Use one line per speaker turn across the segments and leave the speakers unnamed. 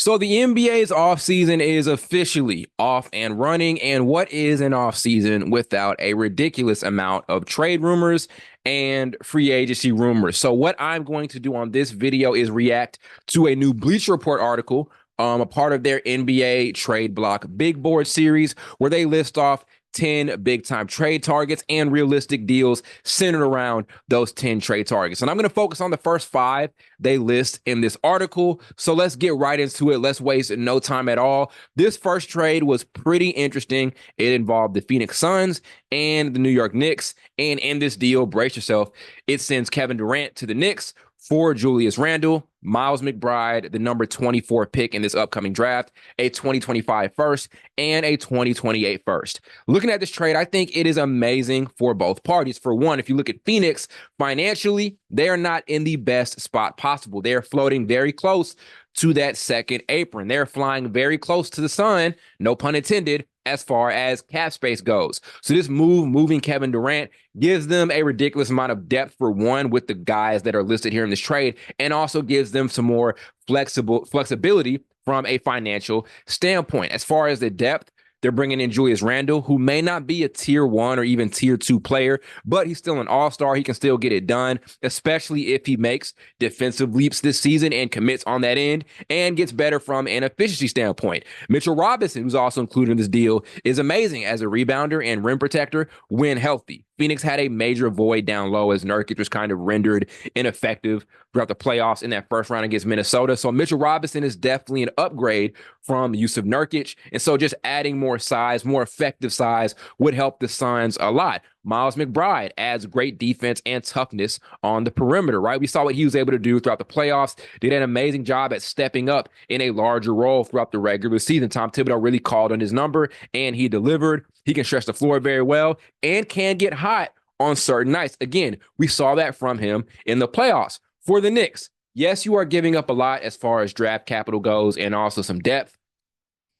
So the NBA's offseason is officially off and running. And what is an offseason without a ridiculous amount of trade rumors and free agency rumors? So what I'm going to do on this video is react to a new Bleacher Report article, a part of their NBA trade block big board series, where they list off 10 big time trade targets and realistic deals centered around those 10 trade targets. And I'm going to focus on the first five they list in this article. So let's get right into it. Let's waste no time at all. This first trade was pretty interesting. It involved the Phoenix Suns and the New York Knicks. And in this deal, brace yourself, it sends Kevin Durant to the Knicks for Julius Randle, Miles McBride, the number 24 pick in this upcoming draft, a 2025 first, and a 2028 first. Looking at this trade, I think it is amazing for both parties. For one, if you look at Phoenix, financially, they are not in the best spot possible. They're floating very close to that second apron. They're flying very close to the sun, no pun intended, as far as cap space goes. So this moving Kevin Durant, gives them a ridiculous amount of depth, for one, with the guys that are listed here in this trade, and also gives them some more flexibility from a financial standpoint. As far as the depth, they're bringing in Julius Randle, who may not be a tier 1 or even tier 2 player, but he's still an all-star. He can still get it done, especially if he makes defensive leaps this season and commits on that end and gets better from an efficiency standpoint. Mitchell Robinson, who's also included in this deal, is amazing as a rebounder and rim protector when healthy. Phoenix had a major void down low as Nurkic was kind of rendered ineffective throughout the playoffs in that first round against Minnesota. So Mitchell Robinson is definitely an upgrade from the use of Nurkic. And so just adding more size, more effective size, would help the Suns a lot. Miles McBride adds great defense and toughness on the perimeter, right? We saw what he was able to do throughout the playoffs. Did an amazing job at stepping up in a larger role throughout the regular season. Tom Thibodeau really called on his number, and he delivered. He can stretch the floor very well and can get hot on certain nights. Again, we saw that from him in the playoffs. For the Knicks, yes, you are giving up a lot as far as draft capital goes and also some depth,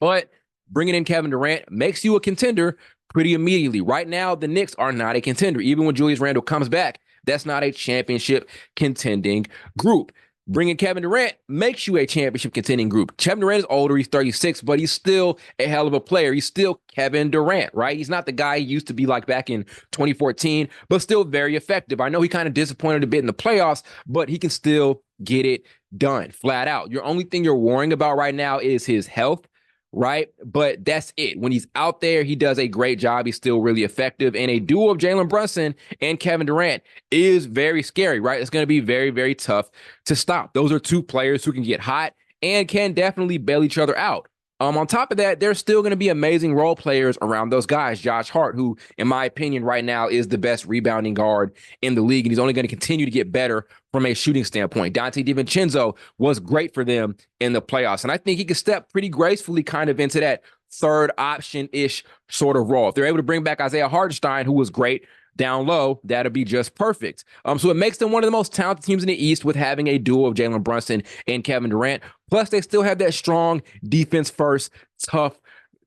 but bringing in Kevin Durant makes you a contender pretty immediately. Right now, the Knicks are not a contender. Even when Julius Randle comes back, that's not a championship contending group. Bringing Kevin Durant makes you a championship contending group. Kevin Durant is older. He's 36, but he's still a hell of a player. He's still Kevin Durant, right? He's not the guy he used to be like back in 2014, but still very effective. I know he kind of disappointed a bit in the playoffs, but he can still get it done flat out. Your only thing you're worrying about right now is his health, right? But that's it. When he's out there, he does a great job. He's still really effective. And a duo of Jalen Brunson and Kevin Durant is very scary, right? It's going to be very, very tough to stop. Those are two players who can get hot and can definitely bail each other out. On top of that, there's still going to be amazing role players around those guys. Josh Hart, who, in my opinion, right now is the best rebounding guard in the league, and he's only going to continue to get better from a shooting standpoint. Dante DiVincenzo was great for them in the playoffs, and I think he could step pretty gracefully kind of into that third option-ish sort of role. If they're able to bring back Isaiah Hartenstein, who was great down low, that'll be just perfect. So it makes them one of the most talented teams in the East with having a duo of Jalen Brunson and Kevin Durant. Plus, they still have that strong defense-first,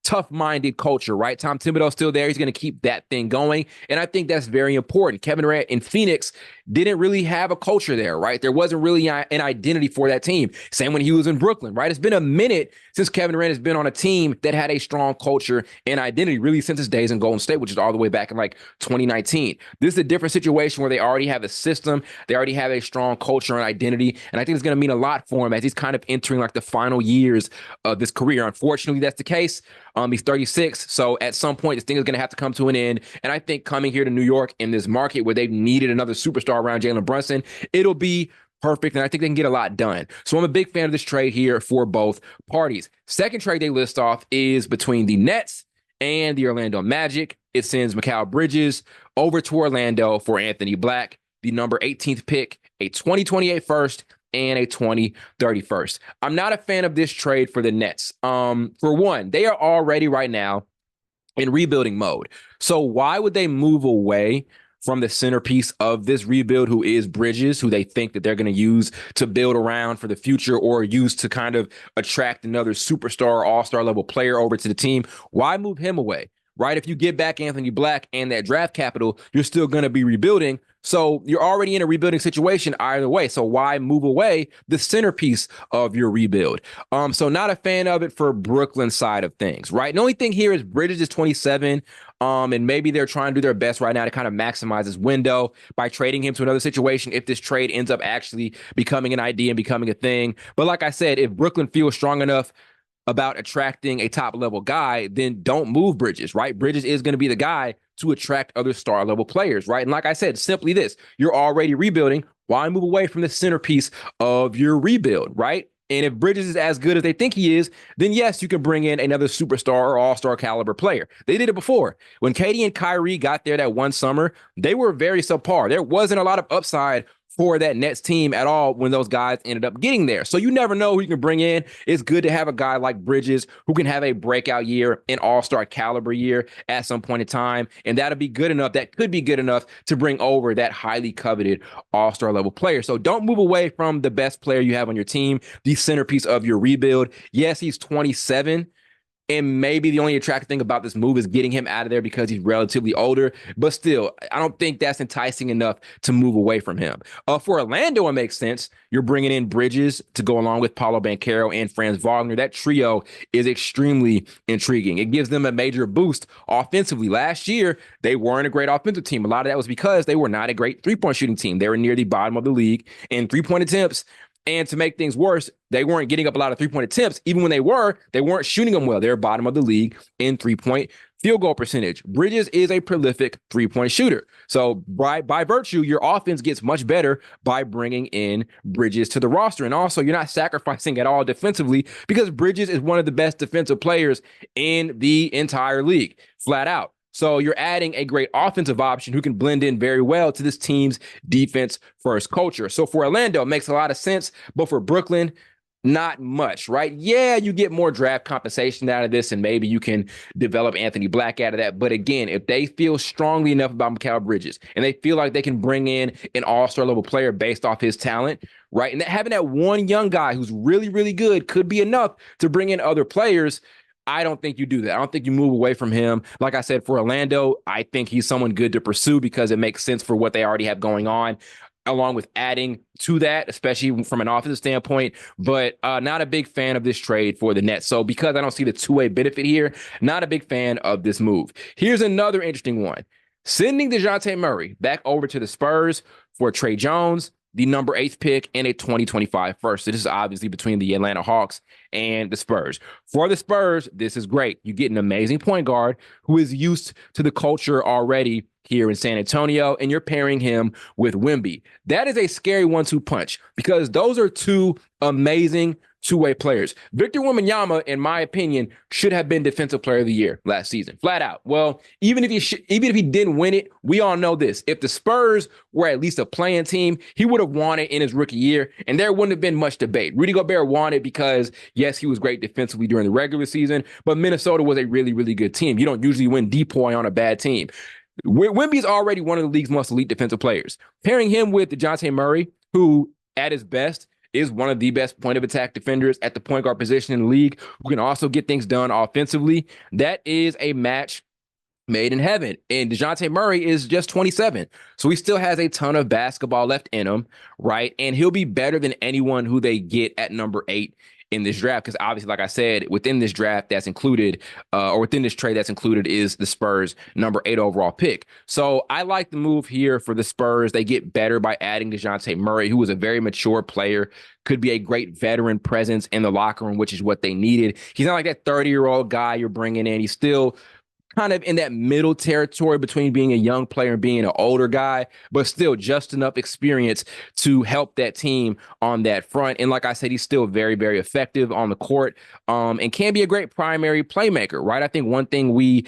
tough-minded culture, right? Tom Thibodeau's still there. He's going to keep that thing going, and I think that's very important. Kevin Durant in Phoenix didn't really have a culture there, right? There wasn't really an identity for that team. Same when he was in Brooklyn, right? It's been a minute since Kevin Durant has been on a team that had a strong culture and identity, really since his days in Golden State, which is all the way back in like 2019. This is a different situation where they already have a system. They already have a strong culture and identity, and I think it's going to mean a lot for him as he's kind of entering like the final years of this career. Unfortunately, that's the case. He's 36, so at some point, this thing is going to have to come to an end, and I think coming here to New York in this market where they've needed another superstar around Jalen Brunson, it'll be perfect, and I think they can get a lot done. So I'm a big fan of this trade here for both parties. Second trade they list off is between the Nets and the Orlando Magic. It sends Mikal Bridges over to Orlando for Anthony Black, the number 18th pick, a 2028 first, and a 2030 first. I'm not a fan of this trade for the Nets. For one, they are already right now in rebuilding mode. So why would they move away from the centerpiece of this rebuild, who is Bridges, who they think that they're going to use to build around for the future or use to kind of attract another superstar, all-star level player over to the team? Why move him away, right? If you get back Anthony Black and that draft capital, you're still going to be rebuilding. So you're already in a rebuilding situation either way. So why move away the centerpiece of your rebuild? So not a fan of it for Brooklyn's side of things, right? The only thing here is Bridges is 27. And maybe they're trying to do their best right now to kind of maximize his window by trading him to another situation if this trade ends up actually becoming an idea and becoming a thing. But like I said, if Brooklyn feels strong enough about attracting a top level guy, then don't move Bridges, right? Bridges is going to be the guy to attract other star level players, right? And like I said, simply this, you're already rebuilding. Why move away from the centerpiece of your rebuild, right? And if Bridges is as good as they think he is, then yes, you can bring in another superstar or all-star caliber player. They did it before. When KD and Kyrie got there that one summer, they were very subpar. There wasn't a lot of upside for that Nets team at all when those guys ended up getting there. So you never know who you can bring in. It's good to have a guy like Bridges who can have a breakout year, an all-star caliber year at some point in time. And that'll be good enough. That could be good enough to bring over that highly coveted all-star level player. So don't move away from the best player you have on your team, the centerpiece of your rebuild. Yes, he's 27. And maybe the only attractive thing about this move is getting him out of there because he's relatively older. But still, I don't think that's enticing enough to move away from him. For Orlando, it makes sense. You're bringing in Bridges to go along with Paolo Banchero and Franz Wagner. That trio is extremely intriguing. It gives them a major boost offensively. Last year, they weren't a great offensive team. A lot of that was because they were not a great three-point shooting team. They were near the bottom of the league in three-point attempts. And to make things worse, they weren't getting up a lot of three-point attempts. Even when they weren't shooting them well. They're bottom of the league in three-point field goal percentage. Bridges is a prolific three-point shooter. So by virtue, your offense gets much better by bringing in Bridges to the roster. And also, you're not sacrificing at all defensively because Bridges is one of the best defensive players in the entire league, flat out. So you're adding a great offensive option who can blend in very well to this team's defense-first culture. So for Orlando, it makes a lot of sense, but for Brooklyn, not much, right? Yeah, you get more draft compensation out of this, and maybe you can develop Anthony Black out of that. But again, if they feel strongly enough about Mikal Bridges and they feel like they can bring in an all-star level player based off his talent, right? And having that one young guy who's really, really good could be enough to bring in other players. I don't think you do that. I don't think you move away from him. Like I said, for Orlando, I think he's someone good to pursue because it makes sense for what they already have going on, along with adding to that, especially from an offensive standpoint. But not a big fan of this trade for the Nets. So because I don't see the two-way benefit here, not a big fan of this move. Here's another interesting one. Sending Dejounte Murray back over to the Spurs for Trey Jones, the number 8th pick, and a 2025 first. So this is obviously between the Atlanta Hawks and the Spurs. For the Spurs, this is great. You get an amazing point guard who is used to the culture already here in San Antonio, and you're pairing him with Wemby. That is a scary 1-2 punch because those are two amazing two-way players. Victor Wembanyama, in my opinion, should have been Defensive Player of the Year last season, flat out. Well, even if he didn't win it, we all know this. If the Spurs were at least a playing team, he would have won it in his rookie year, and there wouldn't have been much debate. Rudy Gobert won it because, yes, he was great defensively during the regular season, but Minnesota was a really, really good team. You don't usually win DPOY on a bad team. Wemby is already one of the league's most elite defensive players. Pairing him with Dejounte Murray, who at his best is one of the best point of attack defenders at the point guard position in the league, who can also get things done offensively, that is a match made in heaven. And Dejounte Murray is just 27. So he still has a ton of basketball left in him, right? And he'll be better than anyone who they get at number 8 in this draft, because obviously, like I said, within this draft that's included, or within this trade that's included, is the Spurs' number 8 overall pick. So I like the move here for the Spurs. They get better by adding Dejounte Murray, who is a very mature player, could be a great veteran presence in the locker room, which is what they needed. He's not like that 30-year-old guy you're bringing in. He's still kind of in that middle territory between being a young player and being an older guy, but still just enough experience to help that team on that front. And like I said, he's still very, very effective on the court, and can be a great primary playmaker, right? I think one thing we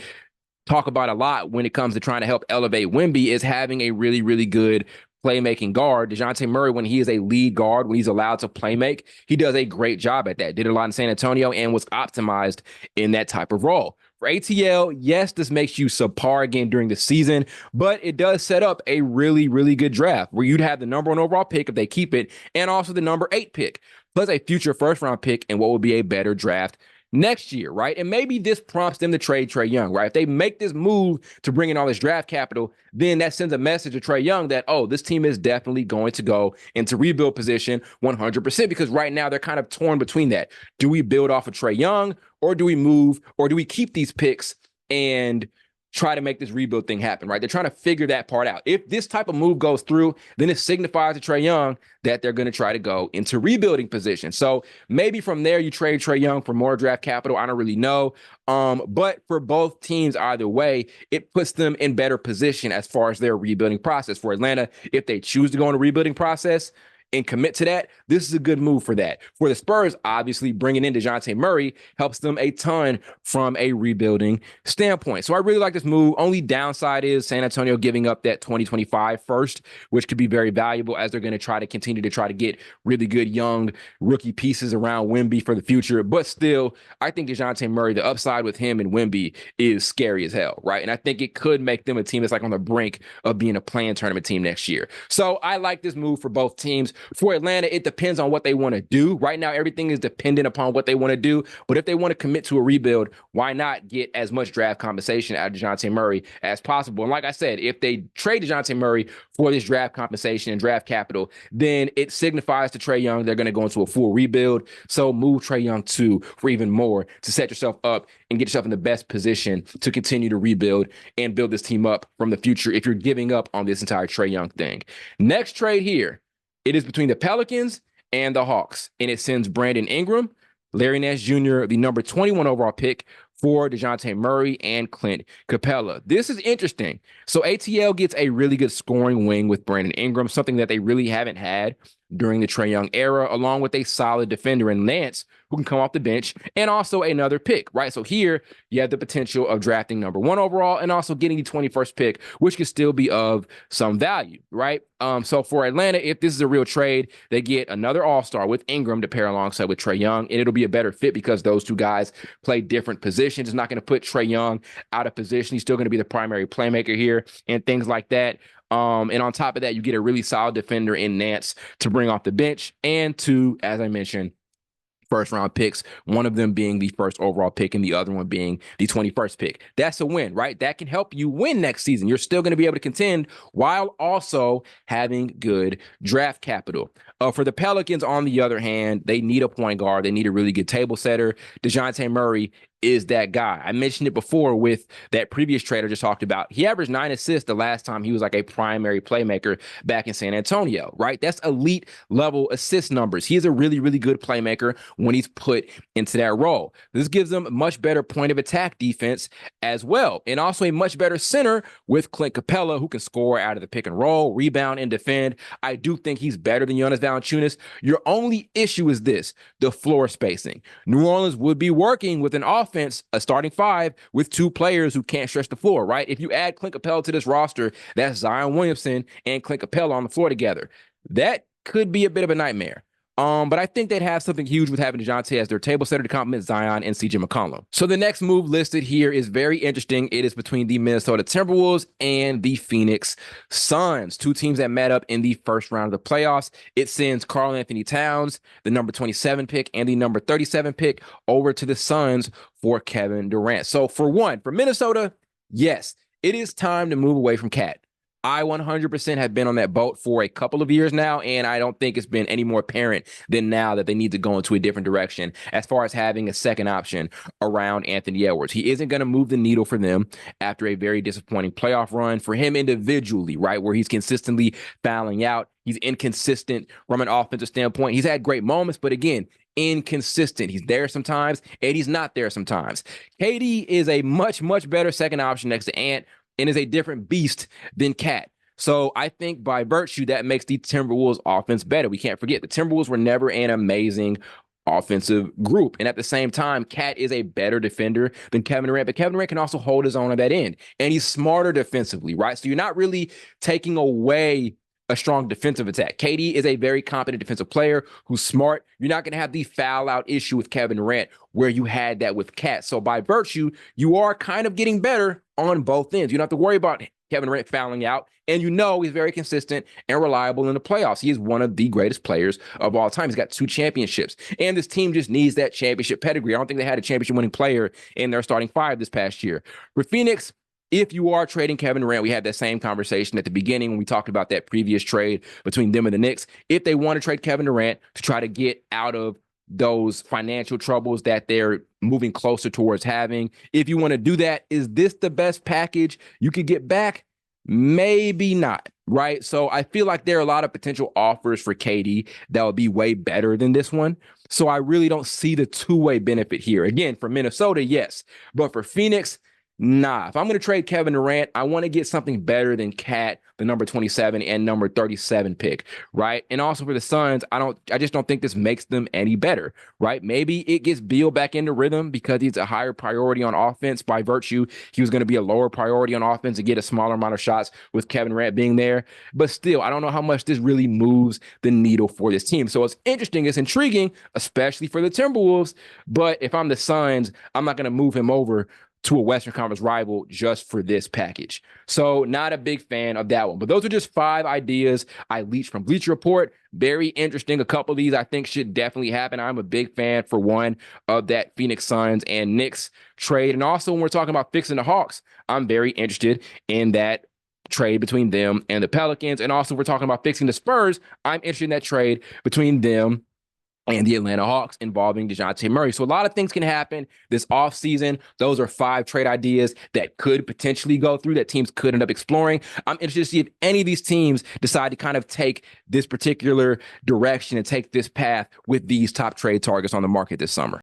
talk about a lot when it comes to trying to help elevate Wemby is having a really, really good playmaking guard. Dejounte Murray, when he is a lead guard, when he's allowed to play make, he does a great job at that. Did a lot in San Antonio and was optimized in that type of role. For ATL, yes, this makes you subpar again during the season, but it does set up a really, really good draft where you'd have the number 1 overall pick if they keep it, and also the number 8 pick, plus a future first-round pick and what would be a better draft next year, right? And maybe this prompts them to trade Trae Young, right? If they make this move to bring in all this draft capital, then that sends a message to Trae Young that, oh, this team is definitely going to go into rebuild position 100%, because right now they're kind of torn between that. Do we build off of Trae Young, or do we move, or do we keep these picks and try to make this rebuild thing happen, right? They're trying to figure that part out. If this type of move goes through, then it signifies to Trae Young that they're going to try to go into rebuilding position. So maybe from there you trade Trae Young for more draft capital. I don't really know. But for both teams, either way, it puts them in better position as far as their rebuilding process. For Atlanta, if they choose to go in a rebuilding process and commit to that, this is a good move for that. For the Spurs, obviously, bringing in Dejounte Murray helps them a ton from a rebuilding standpoint. So I really like this move. Only downside is San Antonio giving up that 2025 first, which could be very valuable as they're going to try to continue to try to get really good young rookie pieces around Wemby for the future. But still, I think Dejounte Murray, the upside with him and Wemby is scary as hell, right? And I think it could make them a team that's like on the brink of being a play-in tournament team next year. So I like this move for both teams. For Atlanta, it depends on what they want to do. Right now, everything is dependent upon what they want to do. But if they want to commit to a rebuild, why not get as much draft compensation out of Dejounte Murray as possible? And like I said, if they trade Dejounte Murray for this draft compensation and draft capital, then it signifies to Trae Young they're going to go into a full rebuild. So move Trae Young too for even more to set yourself up and get yourself in the best position to continue to rebuild and build this team up from the future if you're giving up on this entire Trae Young thing. Next trade here. It is between the Pelicans and the Hawks, and it sends Brandon Ingram, Larry Nance Jr., the number 21 overall pick, for Dejounte Murray and Clint Capella. This is interesting. So ATL gets a really good scoring wing with Brandon Ingram, something that they really haven't had during the Trae Young era, along with a solid defender in Lance who can come off the bench, and also another pick, right? So here you have the potential of drafting number 1 overall and also getting the 21st pick, which could still be of some value, right? So for Atlanta, if this is a real trade, they get another all-star with Ingram to pair alongside with Trae Young, and it'll be a better fit because those two guys play different positions. It's not going to put Trae Young out of position. He's still going to be the primary playmaker here and things like that. And on top of that, you get a really solid defender in Nance to bring off the bench, and two, as I mentioned, first round picks, one of them being the first overall pick and the other one being the 21st pick. That's a win, right? That can help you win next season. You're still going to be able to contend while also having good draft capital. For the Pelicans, on the other hand, they need a point guard. They need a really good table setter. Dejounte Murray is that guy. I mentioned it before with that previous trade I just talked about. He averaged 9 assists the last time he was like a primary playmaker back in San Antonio, right? That's elite level assist numbers. He is a really, really good playmaker when he's put into that role. This gives them a much better point of attack defense as well, and also a much better center with Clint Capella, who can score out of the pick and roll, rebound, and defend. I do think he's better than Jonas Valanciunas. Your only issue is this: the floor spacing. New Orleans would be working with an offense, a starting 5 with 2 players who can't stretch the floor, right? If you add Clint Capella to this roster, that's Zion Williamson and Clint Capella on the floor together. That could be a bit of a nightmare. But I think they'd have something huge with having Dejounte as their table setter to complement Zion and CJ McCollum. So the next move listed here is very interesting. It is between the Minnesota Timberwolves and the Phoenix Suns, 2 teams that met up in the first round of the playoffs. It sends Karl Anthony Towns, the number 27 pick, and the number 37 pick over to the Suns for Kevin Durant. So for Minnesota, yes, it is time to move away from Cat. I 100% have been on that boat for a couple of years now, and I don't think it's been any more apparent than now that they need to go into a different direction as far as having a second option around Anthony Edwards. He isn't going to move the needle for them after a very disappointing playoff run for him individually, right, where he's consistently fouling out. He's inconsistent from an offensive standpoint. He's had great moments, but again, inconsistent. He's there sometimes, and he's not there sometimes. KD is a much, much better second option next to Ant, and is a different beast than Cat. So I think by virtue, that makes the Timberwolves offense better. We can't forget the Timberwolves were never an amazing offensive group. And at the same time, Cat is a better defender than Kevin Durant, but Kevin Durant can also hold his own at that end. And he's smarter defensively, right? So you're not really taking away a strong defensive attack. KD is a very competent defensive player who's smart. You're not going to have the foul out issue with Kevin Durant where you had that with Cat. So by virtue, you are kind of getting better on both ends. You don't have to worry about Kevin Durant fouling out. And he's very consistent and reliable in the playoffs. He is one of the greatest players of all time. He's got 2 championships. And this team just needs that championship pedigree. I don't think they had a championship winning player in their starting 5 this past year. For Phoenix, if you are trading Kevin Durant, we had that same conversation at the beginning when we talked about that previous trade between them and the Knicks. If they want to trade Kevin Durant to try to get out of those financial troubles that they're moving closer towards having, if you want to do that, is this the best package you could get back? Maybe not, right? So I feel like there are a lot of potential offers for KD that would be way better than this one. So I really don't see the two-way benefit here. Again, for Minnesota, yes. But for Phoenix, nah. If I'm going to trade Kevin Durant, I want to get something better than Cat, the number 27 and number 37 pick, right? And also for the Suns, I just don't think this makes them any better, right? Maybe it gets Beal back into rhythm because he's a higher priority on offense by virtue. He was going to be a lower priority on offense to get a smaller amount of shots with Kevin Durant being there. But still, I don't know how much this really moves the needle for this team. So it's interesting, it's intriguing, especially for the Timberwolves. But if I'm the Suns, I'm not going to move him over to a Western Conference rival just for this package. So not a big fan of that one. But those are just 5 ideas I leached from Bleacher Report. Very interesting. A couple of these I think should definitely happen. I'm a big fan, for one, of that Phoenix Suns and Knicks trade. And also when we're talking about fixing the Hawks, I'm very interested in that trade between them and the Pelicans. And also we're talking about fixing the Spurs. I'm interested in that trade between them and the Atlanta Hawks involving Dejounte Murray. So a lot of things can happen this offseason. Those are 5 trade ideas that could potentially go through, that teams could end up exploring. I'm interested to see if any of these teams decide to kind of take this particular direction and take this path with these top trade targets on the market this summer.